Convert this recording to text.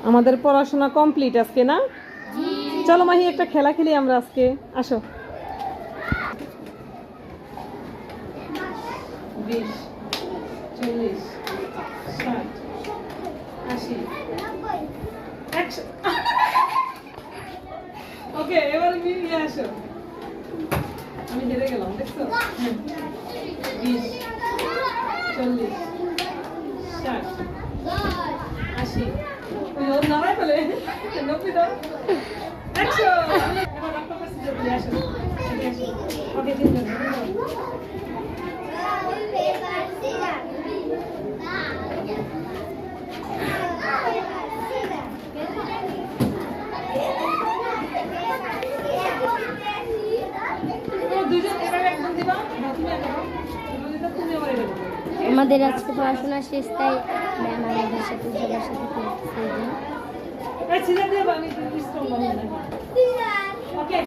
আমাদের পড়াশোনা কমপ্লিট আজকে না? চলো মাহি একটা খেলা খেলি আমরা আজকে, আসো। 20, 40, 60, 80, 100। ওকে, এবার নিয়ে আসো। আমি হেরে গেলাম, দেখছো? 20, 40, 60, 80। ওই ওর নামায় ফেলে 90 দাও। 100। এবার রক্ত পাচ্ছি যে তুমি আসো। ওকে, তিনজন। আমাদের আজকে পড়াশোনা শেষ, তাই ম্যাম আমাদের সাথে সবার সাথে খেলতে। এই ছিলা দিয়ে বানি দিস তো মনে নাই। ওকে।